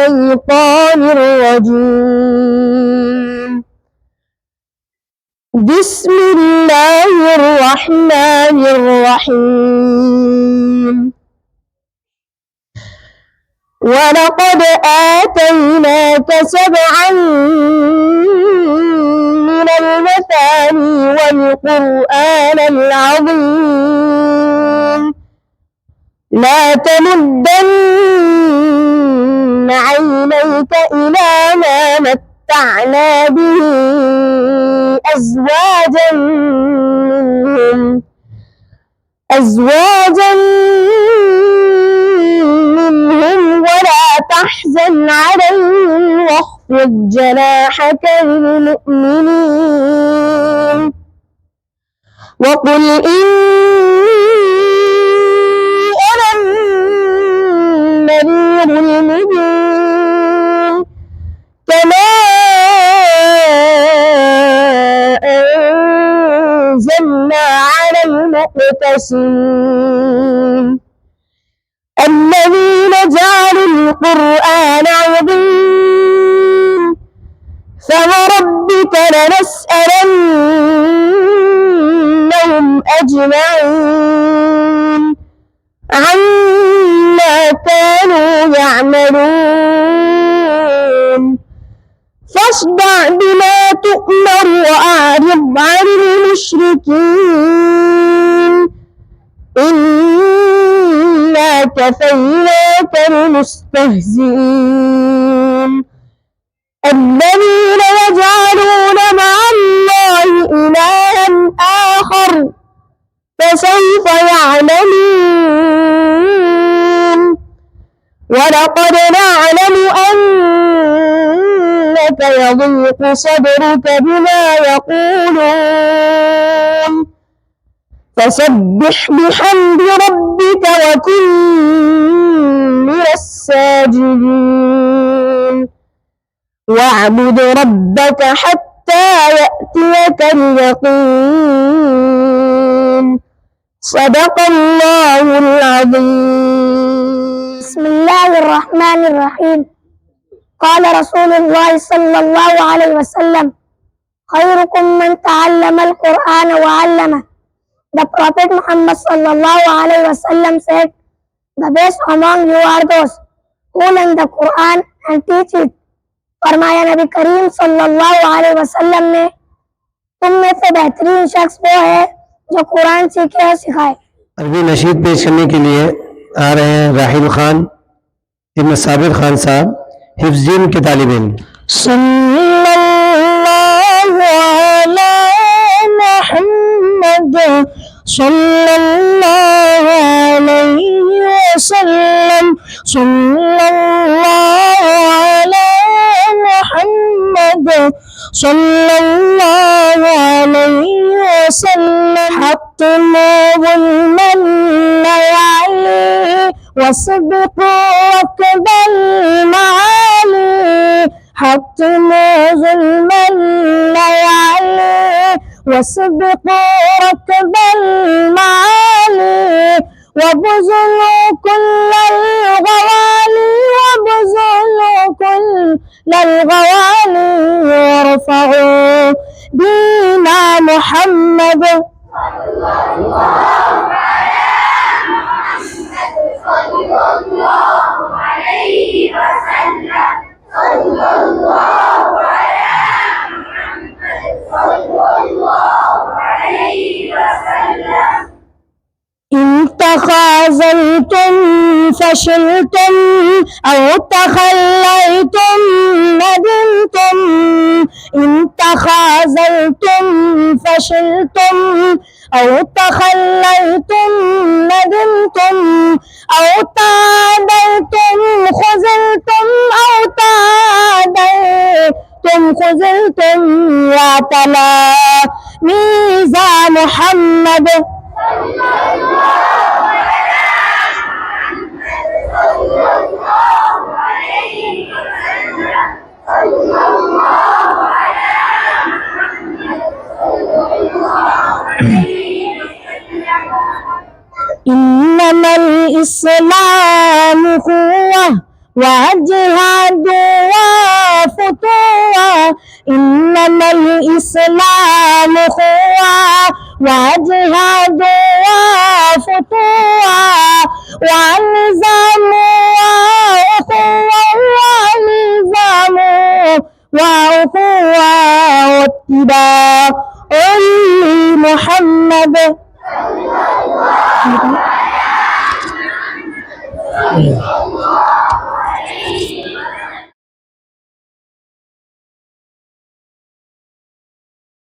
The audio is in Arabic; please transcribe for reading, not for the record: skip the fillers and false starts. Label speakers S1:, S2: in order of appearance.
S1: الشيطان الرجيم. بسم الله الرحمن الرحيم. ولقد آتيناك 7 من المثاني والقرآن العظيم. لا تمدن عينيك إلى ما متعنا به أزواجا منهم ولا تحزن عليهم واخفض جناحك للمؤمنين وقل إني أنا النذير المبين. كما أنزلنا على المقتسمين الذين جعلوا القرآن عظيم. فوربك لنسألنهم أجمعين عما كانوا يعملون. فاصدع بما تؤمر وأعرض عن المشركين إنا كفيناك المستهزئين. الذين يجعلون مع الله إلها آخر فسوف يعلمون. ولقد نعلم أنك يضيق صدرك بما يقولون فسبح بحمد ربك وكن من الساجدين. واعبد ربك حتى يأتيك اليقين. صدق الله العظيم.
S2: بسم الله الرحمن الرحيم. قال رسول الله صلى الله عليه وسلم: خيركم من تعلم القرآن وعلمه. The Prophet Muhammad sallallahu alaihi wasallam said, the best among you are those who learn the Quran and teach it. फरमाया नबी करीम सल्लल्लाहु अलैहि वसल्लम ने, तुम में से बेहतरीन शख्स वो है जो कुरान सीखे और सिखाए।
S3: अरबी नशीद पेश करने के लिए आ रहे हैं राहिल खान इब्न साबिर खान साहब, हिफ्ज़ीन के तालिब इल्म।
S1: सल्लल्लाहु अलैहि वसल्लम, सल्लल्लाहु अलैहि मुहम्मद, सल्लल्लाहु अलैहि वसल्लम। हत्तमु ज़ुल्मन लयाली वसबिक़ु वक़्बल माली। हत्तमु ज़ुल्मन लयाली وسبقوا ركب المعالي وبذلوا كل الغوالي وارفعوا دين محمد صلى الله عليه وسلم. إن تخاذلتم فشلتم أو تخليتم ندمتم. إن تخاذلتم فشلتم أو تخليتم ندمتم أو تعادلتم خذلتم أو تعادلتم خذلتم. يا تلاميذ محمد إنما الإسلام قوة وجهاد وفتوى إنما الإسلام خوى وجهاد وفتوى والنظام وأخوة والنظام وأخوة واتباع محمد